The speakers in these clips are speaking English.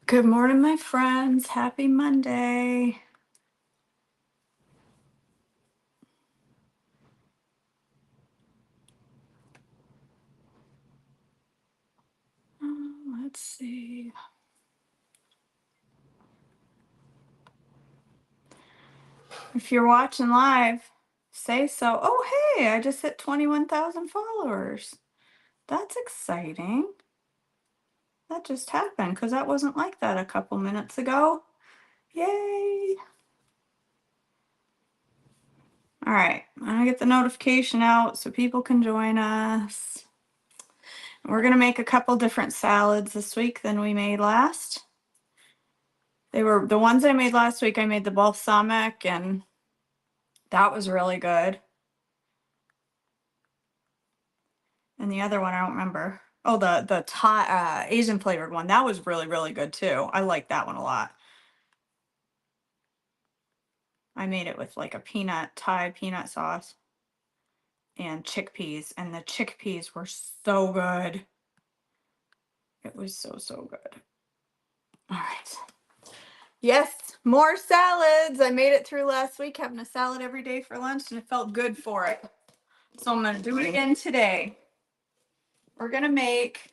Good morning, my friends. Happy Monday. Let's see. If you're watching live, say so. Oh, hey, I just hit 21,000 followers. That's exciting. That just happened because that wasn't like that a couple minutes ago. Yay. All right, I'm going to get the notification out so people can join us. We're going to make a couple different salads this week than we made last. They were the ones I made last week. I made the balsamic, and that was really good. And the other one, I don't remember. Oh, the Thai Asian flavored one. That was really, really good too. I like that one a lot. I made it with like a Thai peanut sauce and chickpeas, and the chickpeas were so good. It was so good. All right. Yes, more salads. I made it through last week having a salad every day for lunch, and it felt good for it. So I'm gonna do it again today. We're gonna make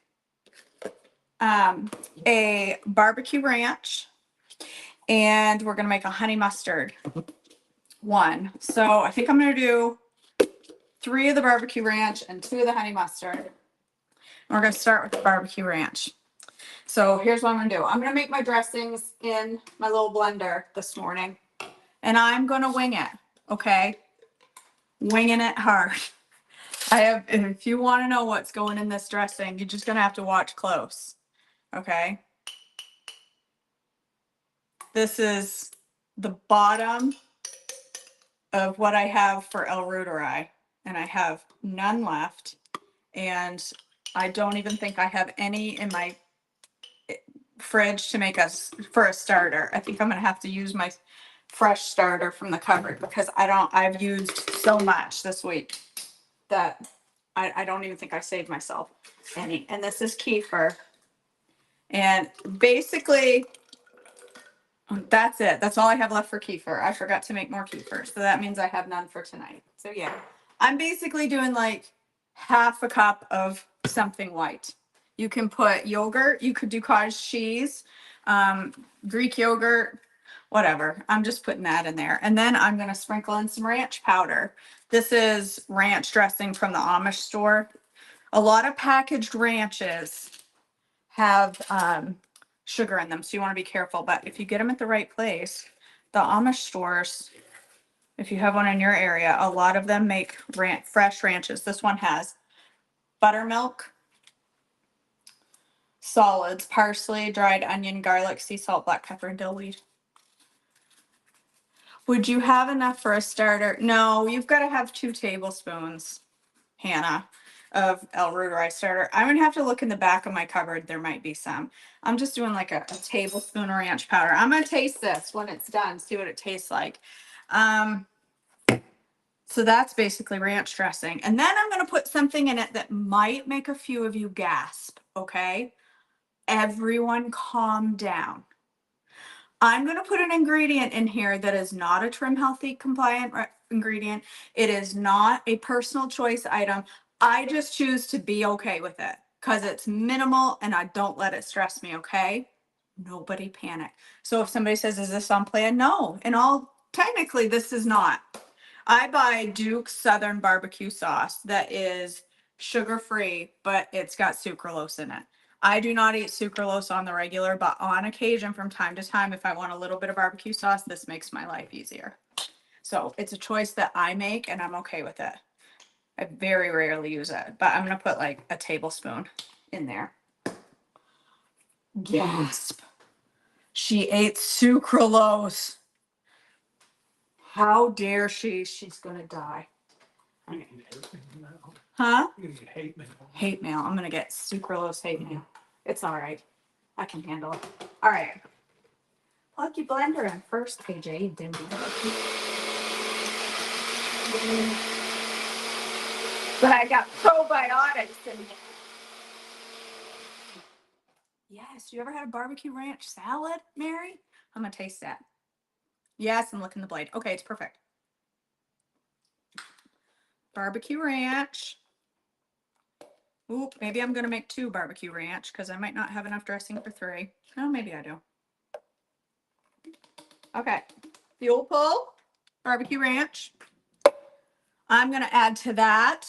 a barbecue ranch, and we're gonna make a honey mustard one. So I think I'm gonna do 3 of the barbecue ranch and 2 of the honey mustard. And we're gonna start with the barbecue ranch. So here's what I'm gonna do. I'm gonna make my dressings in my little blender this morning, and I'm gonna wing it. Okay, winging it hard. If you want to know what's going in this dressing, you're just gonna have to watch close. Okay. This is the bottom of what I have for El Ruderai, and I have none left. And I don't even think I have any in my fridge to make us for a starter. I think I'm gonna have to use my fresh starter from the cupboard because I've used so much this week that I don't even think I saved myself any. And this is kefir. And basically, that's it. That's all I have left for kefir. I forgot to make more kefir. So that means I have none for tonight. So yeah, I'm basically doing like half a cup of something white. You can put yogurt. You could do cottage cheese, Greek yogurt, whatever. I'm just putting that in there. And then I'm going to sprinkle in some ranch powder. This is ranch dressing from the Amish store. A lot of packaged ranches have sugar in them, so you want to be careful. But if you get them at the right place, the Amish stores, if you have one in your area, a lot of them make fresh ranches. This one has buttermilk, solids, parsley, dried onion, garlic, sea salt, black pepper, and dill weed. Would you have enough for a starter? No, you've got to have 2 tablespoons, Hannah, of El Ruderai starter. I'm gonna have to look in the back of my cupboard. There might be some. I'm just doing like a tablespoon of ranch powder. I'm gonna taste this when it's done, see what it tastes like. So that's basically ranch dressing. And then I'm gonna put something in it that might make a few of you gasp, okay? Everyone calm down. I'm going to put an ingredient in here that is not a Trim Healthy compliant ingredient. It is not a personal choice item. I just choose to be okay with it because it's minimal and I don't let it stress me, okay? Nobody panic. So if somebody says, is this on plan? No. And technically this is not. I buy Duke's Southern barbecue sauce that is sugar-free, but it's got sucralose in it. I do not eat sucralose on the regular, but on occasion, from time to time, if I want a little bit of barbecue sauce, this makes my life easier. So it's a choice that I make, and I'm okay with it. I very rarely use it, but I'm going to put like a tablespoon in there. Gasp. She ate sucralose. How dare she? She's going to die. Huh? Hate mail. Hate mail. I'm going to get sucralose hate mail. It's all right. I can handle it. All right. Plug your blender in first, KJ, you didn't do that. But I got probiotics in it. Yes. You ever had a barbecue ranch salad, Mary? I'm going to taste that. Yes, I'm licking the blade. Okay, it's perfect. Barbecue ranch. Ooh, maybe I'm going to make 2 barbecue ranch because I might not have enough dressing for 3. Oh, maybe I do. Okay. Fuel pull, barbecue ranch. I'm going to add to that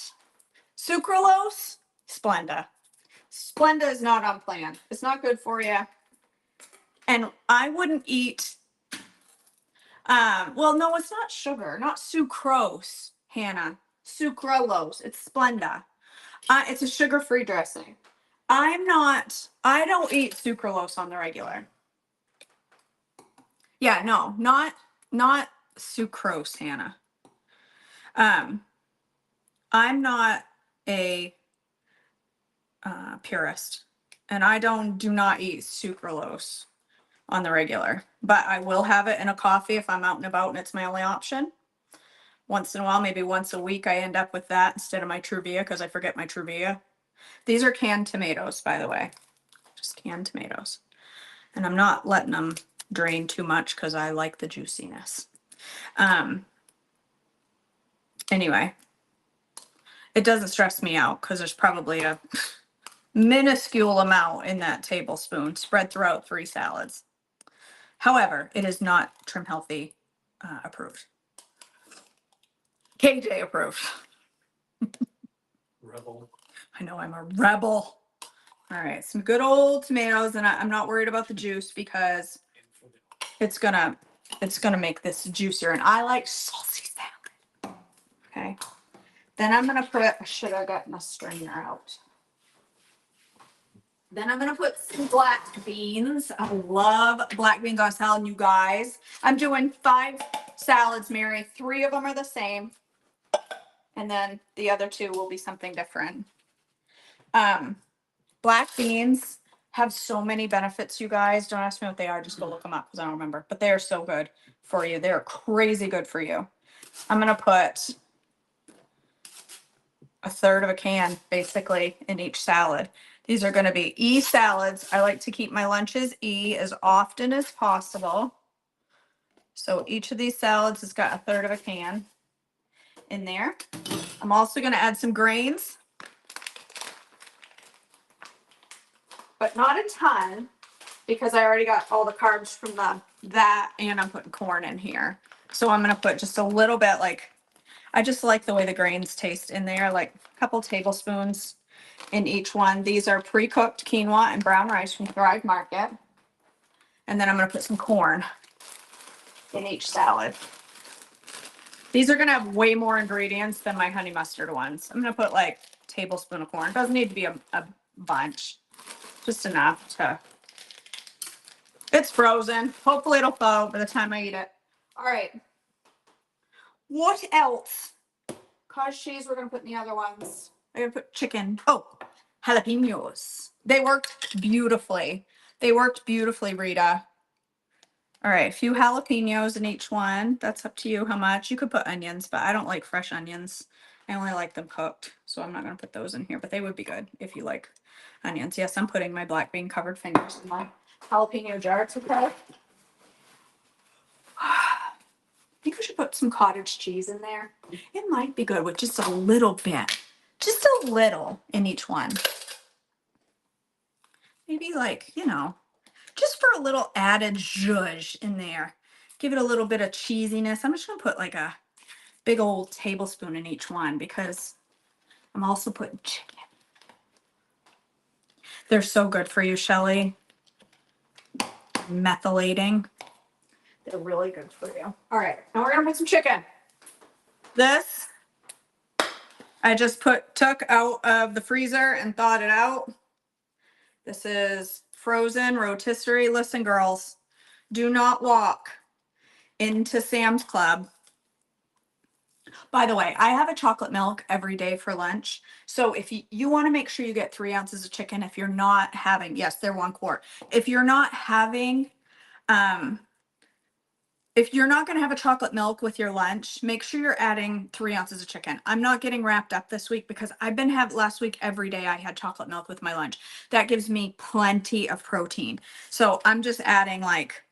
sucralose, Splenda. Splenda is not on plan. It's not good for you. And I wouldn't eat, well, no, it's not sugar, not sucrose, Hannah. Sucralose. It's Splenda. It's a sugar-free dressing. I don't eat sucralose on the regular. Yeah, no, not sucrose, Hannah. I'm not a purist, and I do not eat sucralose on the regular, but I will have it in a coffee if I'm out and about and it's my only option. Once in a while, maybe once a week, I end up with that instead of my Truvia because I forget my Truvia. These are canned tomatoes, by the way, just canned tomatoes. And I'm not letting them drain too much because I like the juiciness. Anyway, it doesn't stress me out because there's probably a minuscule amount in that tablespoon spread throughout 3 salads. However, it is not Trim Healthy approved. KJ approved. Rebel. I know I'm a rebel. All right, some good old tomatoes, and I'm not worried about the juice because it's gonna make this juicier, and I like saucy salad. Okay, then I'm gonna put, I should have gotten a strainer out. Then I'm gonna put some black beans. I love black beans on salad, you guys. I'm doing 5 salads, Mary. 3 of them are the same, and then the other 2 will be something different. Black beans have so many benefits, you guys. Don't ask me what they are. Just go look them up because I don't remember. But they are so good for you. They're crazy good for you. I'm going to put 1/3 of a can, basically, in each salad. These are going to be E salads. I like to keep my lunches E as often as possible. So each of these salads has got 1/3 of a can in there. I'm also going to add some grains, but not a ton, because I already got all the carbs from that, and I'm putting corn in here. So I'm going to put just a little bit, like, I just like the way the grains taste in there, like a couple tablespoons in each one. These are pre-cooked quinoa and brown rice from Thrive Market. And then I'm going to put some corn in each salad. These are going to have way more ingredients than my honey mustard ones. I'm going to put like a tablespoon of corn. It doesn't need to be a bunch, just enough to. It's frozen. Hopefully it'll thaw by the time I eat it. All right. What else? Cottage cheese, we're going to put in the other ones. I'm going to put chicken. Oh, jalapenos. They worked beautifully. They worked beautifully, Rita. All right, a few jalapenos in each one. That's up to you how much. You could put onions, but I don't like fresh onions. I only like them cooked, so I'm not going to put those in here, but they would be good if you like onions. Yes, I'm putting my black bean covered fingers in my jalapeno jar. It's okay. I think we should put some cottage cheese in there. It might be good with just a little bit. Just a little in each one. Maybe like, just for a little added zhuzh in there. Give it a little bit of cheesiness. I'm just going to put like a big old tablespoon in each one because I'm also putting chicken. They're so good for you, Shelly. Methylating. They're really good for you. All right, now we're going to put some chicken. This I just took out of the freezer and thawed it out. This is frozen rotisserie. Listen, girls, do not walk into Sam's Club. By the way, I have a chocolate milk every day for lunch. So if you want to make sure you get 3 ounces of chicken, if you're not having, yes, they're 1 quart. If you're not having if you're not going to have a chocolate milk with your lunch, make sure you're adding 3 ounces of chicken. I'm not getting wrapped up this week because I've been last week every day I had chocolate milk with my lunch. That gives me plenty of protein. So I'm just adding like,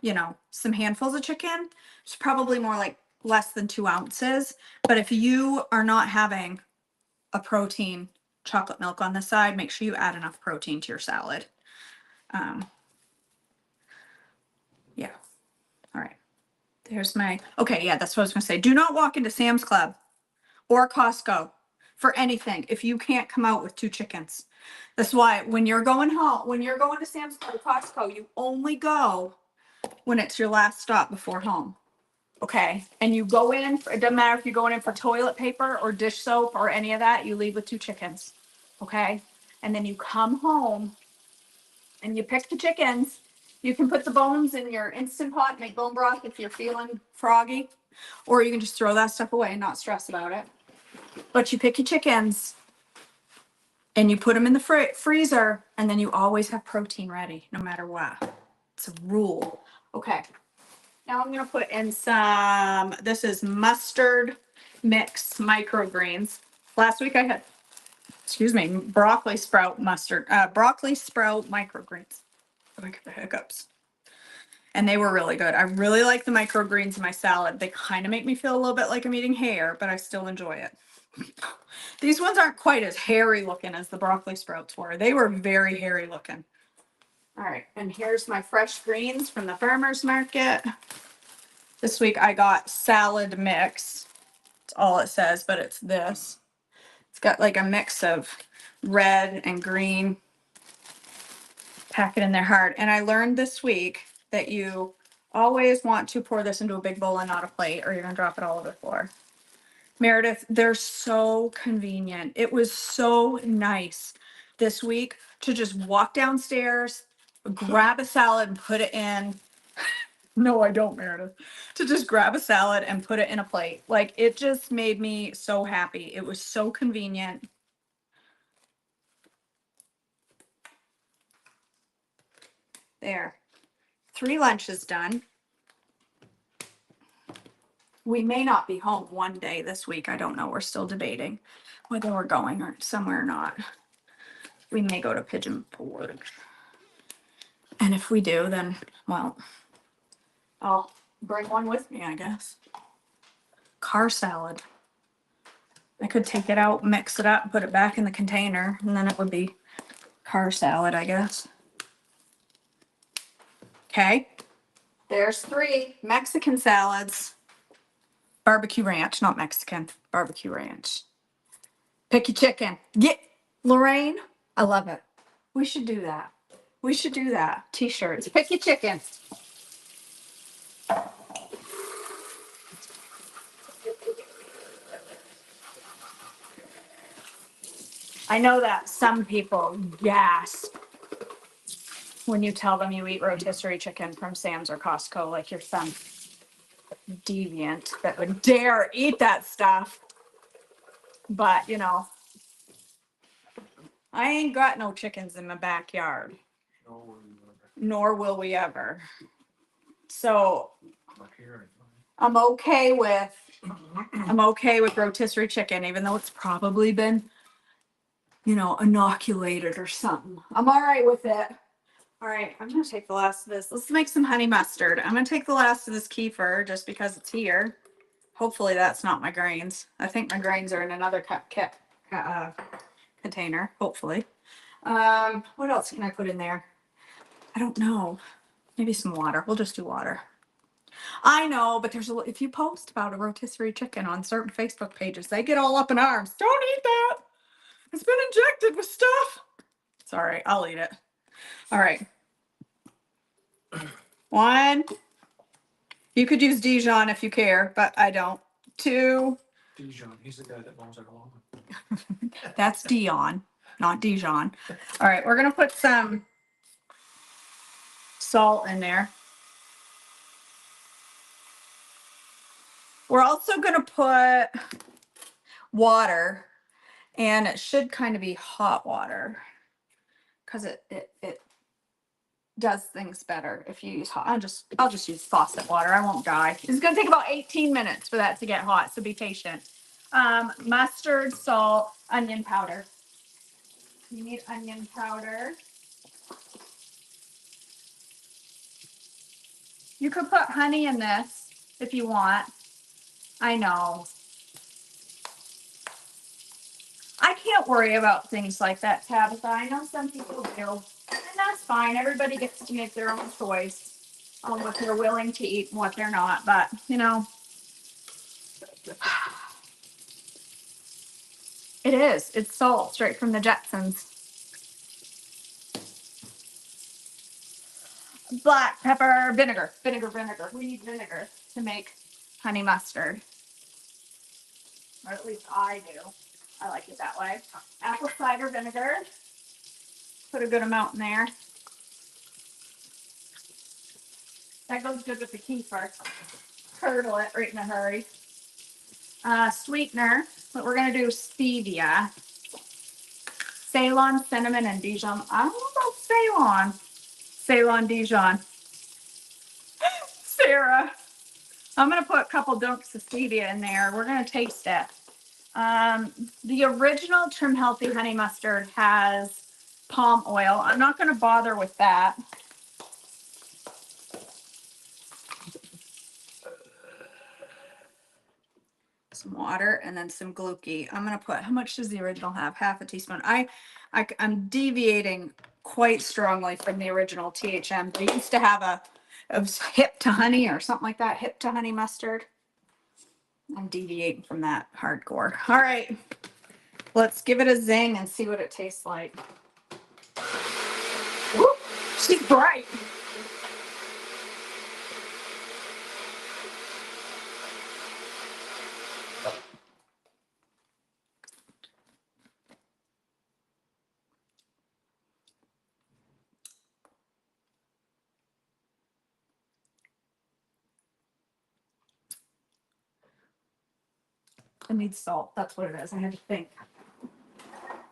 some handfuls of chicken. It's probably more like less than 2 ounces. But if you are not having a protein chocolate milk on the side, make sure you add enough protein to your salad. Yeah. All right. There's my, okay, yeah, that's what I was gonna say. Do not walk into Sam's Club or Costco for anything if you can't come out with 2 chickens. That's why when you're going to Sam's Club or Costco, you only go when it's your last stop before home. Okay, and you go in, it doesn't matter if you're going in for toilet paper or dish soap or any of that, you leave with 2 chickens. Okay, and then you come home and you pick the chickens. You can put the bones in your Instant Pot, make bone broth if you're feeling froggy, or you can just throw that stuff away and not stress about it. But you pick your chickens and you put them in the freezer, and then you always have protein ready, no matter what. It's a rule. Okay. Now I'm gonna put in some, this is mustard mix microgreens. Last week I had, broccoli sprout microgreens. I get the hiccups. And they were really good. I really like the microgreens in my salad. They kind of make me feel a little bit like I'm eating hair, but I still enjoy it. These ones aren't quite as hairy looking as the broccoli sprouts were. They were very hairy looking. All right, and here's my fresh greens from the farmer's market. This week I got salad mix. That's all it says, but it's this. It's got like a mix of red and green. Pack it in there hard. And I learned this week that you always want to pour this into a big bowl and not a plate, or you're gonna drop it all over the floor. Meredith, they're so convenient. It was so nice this week to just walk downstairs, grab a salad and put it in. No, I don't, Meredith. To just grab a salad and put it in a plate. Like, it just made me so happy. It was so convenient. There. 3 lunches done. We may not be home one day this week. I don't know. We're still debating whether we're going or somewhere or not. We may go to Pigeon Forge. And if we do, then, well, I'll bring one with me, I guess. Car salad. I could take it out, mix it up, put it back in the container, and then it would be car salad, I guess. Okay. There's 3 Mexican salads. Barbecue ranch, not Mexican. Barbecue ranch. Pick your chicken. Get Lorraine. I love it. We should do that. We should do that. T-shirts. Pick your chicken. I know that some people gasp when you tell them you eat rotisserie chicken from Sam's or Costco, like you're some deviant that would dare eat that stuff. But, I ain't got no chickens in my backyard. Nor will we ever. So I'm okay with rotisserie chicken, even though it's probably been, inoculated or something. I'm all right with it. All right, I'm gonna take the last of this. Let's make some honey mustard. I'm gonna take the last of this kefir just because it's here. Hopefully that's not my grains. I think my grains are in another container, hopefully. What else can I put in there? I don't know. Maybe some water. We'll just do water. I know, but if you post about a rotisserie chicken on certain Facebook pages, they get all up in arms. Don't eat that. It's been injected with stuff. Sorry, I'll eat it. All right. 1. You could use Dijon if you care, but I don't. 2. Dijon, he's the guy that mows our lawn. That's Dion, not Dijon. All right, we're gonna put some salt in there. We're also gonna put water, and it should kind of be hot water because it does things better if you use hot. I'll just use faucet water. I won't die. It's gonna take about 18 minutes for that to get hot, so be patient. Mustard, salt, onion powder. You need onion powder. You could put honey in this if you want. I know. I can't worry about things like that, Tabitha. I know some people do, and that's fine. Everybody gets to make their own choice on what they're willing to eat and what they're not. But, you know, it is. It's salt straight from the Jetsons. Black pepper, vinegar. We need vinegar to make honey mustard. Or at least I do. I like it that way. Apple cider vinegar. Put a good amount in there. That goes good with the kefir. Curdle it right in a hurry. Sweetener. What we're going to do is stevia. Ceylon, cinnamon, and Dijon. I don't know about Ceylon. Ceylon, Dijon. Sarah. I'm going to put a couple dunks of stevia in there. We're going to taste it. The original Trim Healthy Honey Mustard has palm oil. I'm not going to bother with that. Some water and then some Glucki. I'm going to put, how much does the original have? Half a teaspoon. I'm deviating quite strongly from the original THM. They used to have it was hip to honey or something like that. Hip to honey mustard. I'm deviating from that hardcore. All right. Let's give it a zing and see what it tastes like. Woo, she's bright. It needs salt. That's what it is. I had to think.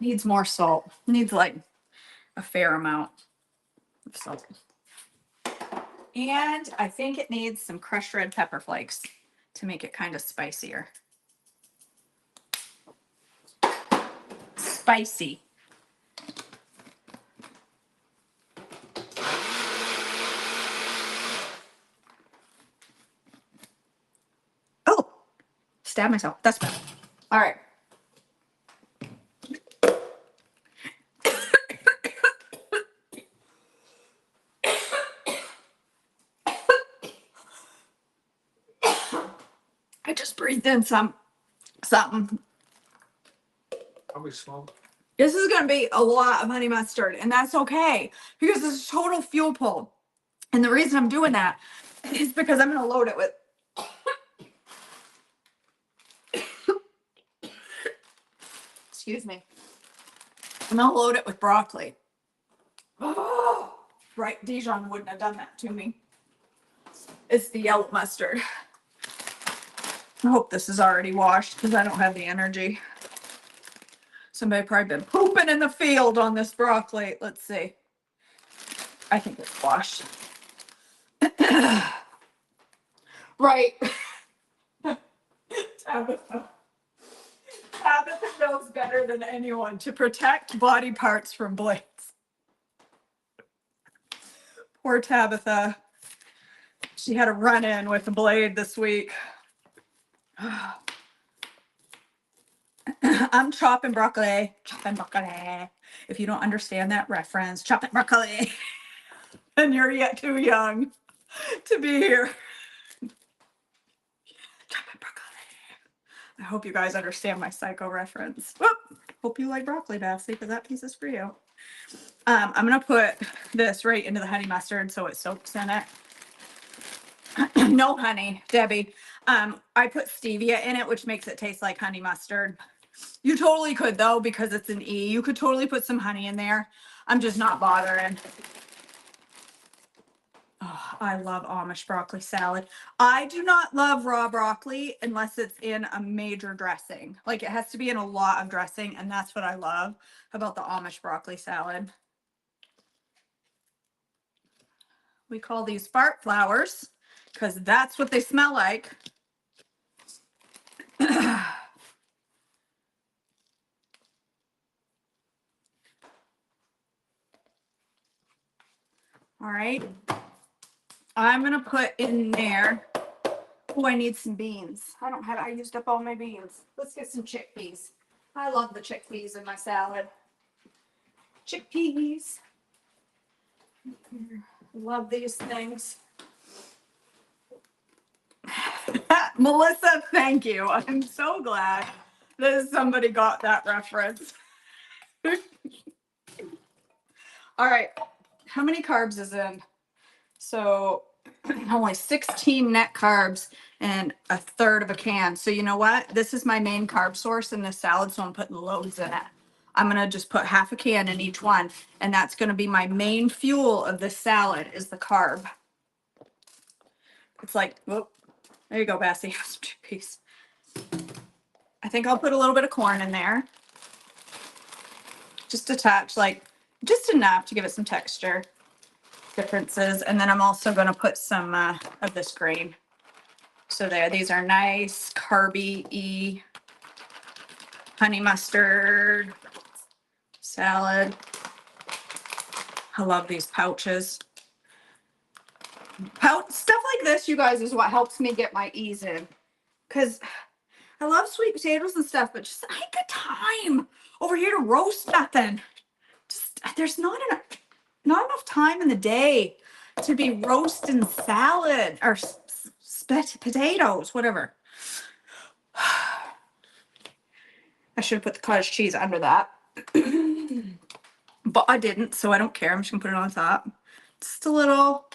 Needs more salt. Needs like a fair amount of salt. And I think it needs some crushed red pepper flakes to make it kind of spicier. Spicy. Oh, stab myself. That's better. All right. I just breathed in something. Probably smoke. This is going to be a lot of honey mustard, and that's okay because this is total fuel pull. And the reason I'm doing that is because I'm going to load it with excuse me. I'm going to load it with broccoli. Oh, right. Dijon wouldn't have done that to me. It's the yellow mustard. I hope this is already washed because I don't have the energy. Somebody probably been pooping in the field on this broccoli. Let's see. I think it's washed. Right. Tabitha knows better than anyone to protect body parts from blades. Poor Tabitha. She had a run-in with a blade this week. I'm chopping broccoli. If you don't understand that reference, chopping broccoli. And you're yet too young to be here. Chopping broccoli. I hope you guys understand my psycho reference. Whoop. Hope you like broccoli, Bessie, because that piece is for you. I'm going to put this right into the honey mustard so it soaks in it. No honey, Debbie. I put stevia in it, which makes it taste like honey mustard. You totally could, though, because it's an E. You could totally put some honey in there. I'm just not bothering. Oh, I love Amish broccoli salad. I do not love raw broccoli unless it's in a major dressing. Like, it has to be in a lot of dressing, and that's what I love about the Amish broccoli salad. We call these fart flowers because that's what they smell like. All right. I'm gonna put in there. Oh, I need some beans. I used up all my beans. Let's get some chickpeas. I love the chickpeas in my salad. Chickpeas. Love these things. Melissa, thank you. I'm so glad that somebody got that reference. All right. How many carbs is in? So only 16 net carbs and a third of a can. So you know what? This is my main carb source in this salad, so I'm putting loads in it. I'm gonna just put half a can in each one, and that's gonna be my main fuel of this salad is the carb. It's like, whoop, there you go, Bessie. Some chickpeas. I think I'll put a little bit of corn in there. Just to touch, like just enough to give it some texture differences. And then I'm also gonna put some of this grain. So there, these are nice carby-y honey mustard salad. I love these pouches. Stuff like this, you guys, is what helps me get my ease in. Because I love sweet potatoes and stuff, but just I ain't got time over here to roast nothing. Just there's not enough time in the day to be roasting salad or potatoes, whatever. I should have put the cottage cheese under that. But I didn't, so I don't care. I'm just gonna put it on top. Just a little.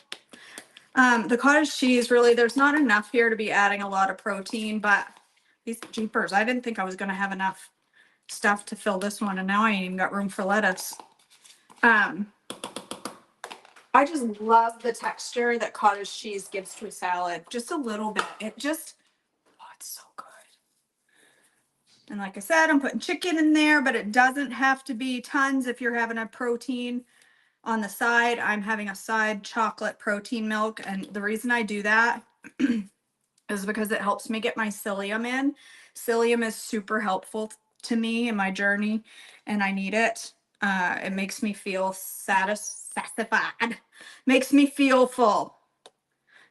The cottage cheese, really, there's not enough here to be adding a lot of protein, but these jeepers, I didn't think I was gonna have enough stuff to fill this one, and now I ain't even got room for lettuce. I just love the texture that cottage cheese gives to a salad. Just a little bit. Oh, it's so good. And like I said, I'm putting chicken in there, but it doesn't have to be tons if you're having a protein on the side. I'm having a side chocolate protein milk. And the reason I do that is because it helps me get my psyllium in. Psyllium is super helpful to me in my journey, and I need it. It makes me feel satisfied, makes me feel full,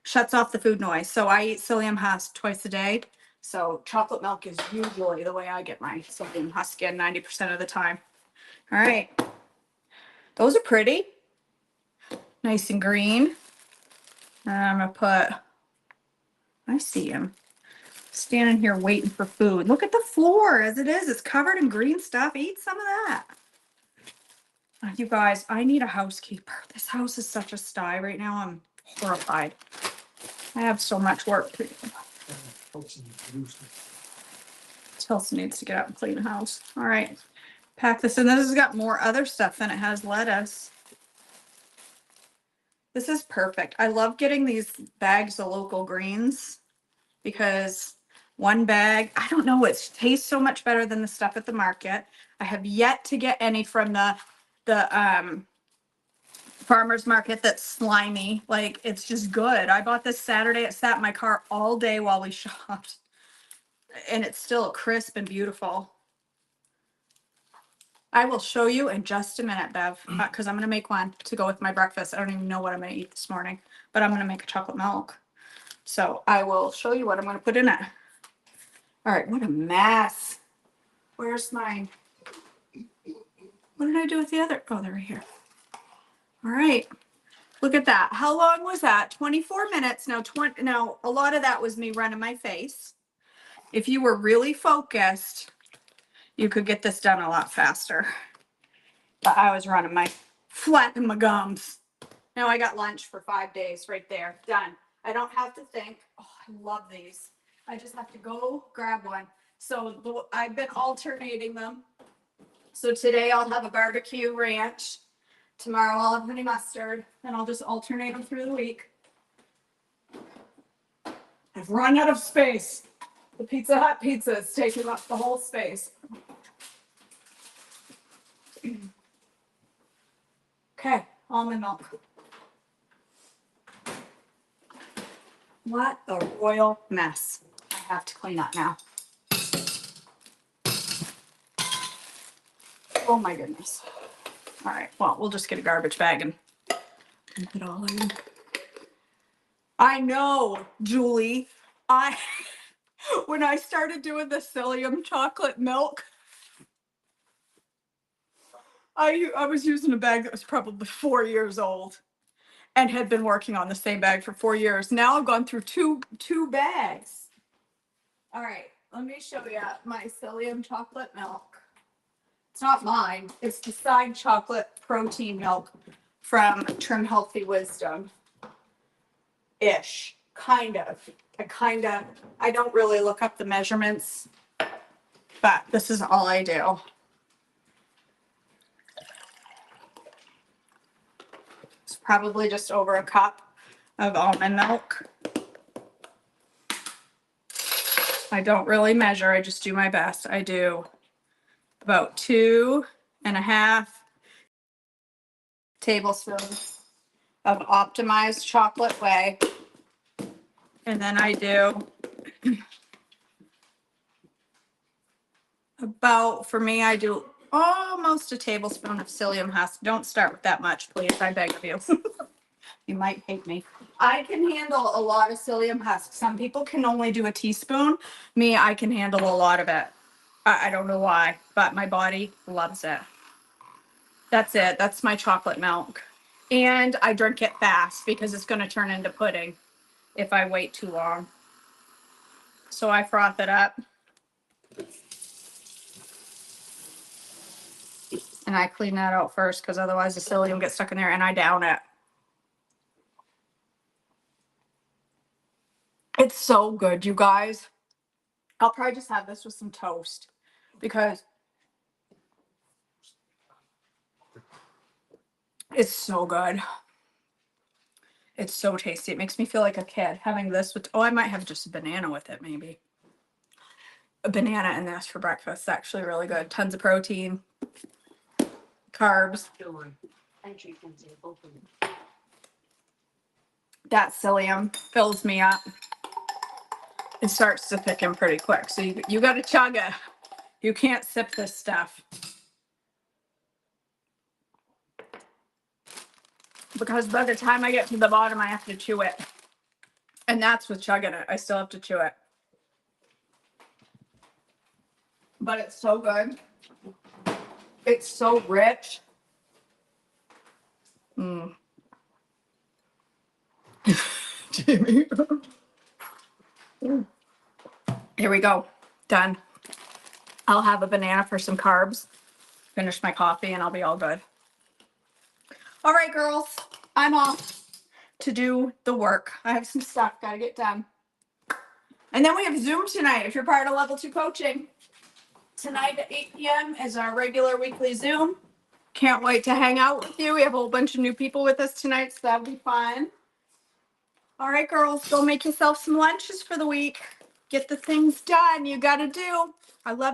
shuts off the food noise. So I eat psyllium husk twice a day. So chocolate milk is usually the way I get my psyllium husk in 90% of the time. All right. Those are pretty. Nice and green. And I'm going to put, I see him standing here waiting for food. Look at the floor as it is. It's covered in green stuff. Eat some of that. You guys, I need a housekeeper. This house is such a sty right now. I'm horrified. I have so much work to do. Chelsea needs to get out and clean the house. All right. Pack this in. This has got more other stuff than it has lettuce. This is perfect. I love getting these bags of local greens because one bag, I don't know, it tastes so much better than the stuff at the market. I have yet to get any from the farmer's market that's slimy. Like, it's just good. I bought this Saturday. It sat in my car all day while we shopped. And it's still crisp and beautiful. I will show you in just a minute, Bev, because I'm going to make one to go with my breakfast. I don't even know what I'm going to eat this morning, but I'm going to make a chocolate milk. So I will show you what I'm going to put in it. All right, what a mess. Where's mine? What did I do with the other? Oh, they're right here. All right. Look at that. How long was that? 24 minutes. Now, now, a lot of that was me running my face. If you were really focused, you could get this done a lot faster. But I was running flapping my gums. Now I got lunch for 5 days right there. Done. I don't have to think. Oh, I love these. I just have to go grab one. So I've been alternating them. So today I'll have a barbecue ranch. Tomorrow I'll have honey mustard. And I'll just alternate them through the week. I've run out of space. The Pizza Hut pizza is taking up the whole space. Okay, almond milk. What a royal mess. I have to clean up now. Oh my goodness. All right, well, we'll just get a garbage bag and dump it all in. I know, Julie. When I started doing the psyllium chocolate milk, I was using a bag that was probably 4 years old and had been working on the same bag for 4 years. Now I've gone through two bags. All right, let me show you my psyllium chocolate milk. It's not mine. It's the side chocolate protein milk from Trim Healthy Wisdom. Ish. Kind of. I don't really look up the measurements, but this is all I do. It's probably just over a cup of almond milk. I don't really measure. I just do my best. I do about 2.5 tablespoons of optimized chocolate whey. And then I do for me, I do almost a tablespoon of psyllium husk. Don't start with that much, please. I beg of you. You might hate me. I can handle a lot of psyllium husk. Some people can only do a teaspoon. Me, I can handle a lot of it. I don't know why, but my body loves it. That's it. That's my chocolate milk. And I drink it fast because it's going to turn into pudding if I wait too long. So I froth it up. And I clean that out first because otherwise the psyllium gets stuck in there, and I down it. It's so good, you guys. I'll probably just have this with some toast because it's so good. It's so tasty. It makes me feel like a kid having this with, I might have just a banana with it, maybe. A banana and this for breakfast. It's actually really good. Tons of protein, carbs. That psyllium fills me up. It starts to thicken pretty quick. So you got to chug it. You can't sip this stuff. Because by the time I get to the bottom, I have to chew it. And that's with chugging it. I still have to chew it. But it's so good. It's so rich. Jamie. Here we go. Done. I'll have a banana for some carbs. Finish my coffee and I'll be all good. All right, girls. I'm off to do the work. I have some stuff got to get done. And then we have Zoom tonight if you're part of Level 2 coaching. Tonight at 8 p.m. is our regular weekly Zoom. Can't wait to hang out with you. We have a whole bunch of new people with us tonight, so that'll be fun. All right, girls, go make yourself some lunches for the week. Get the things done you got to do. I love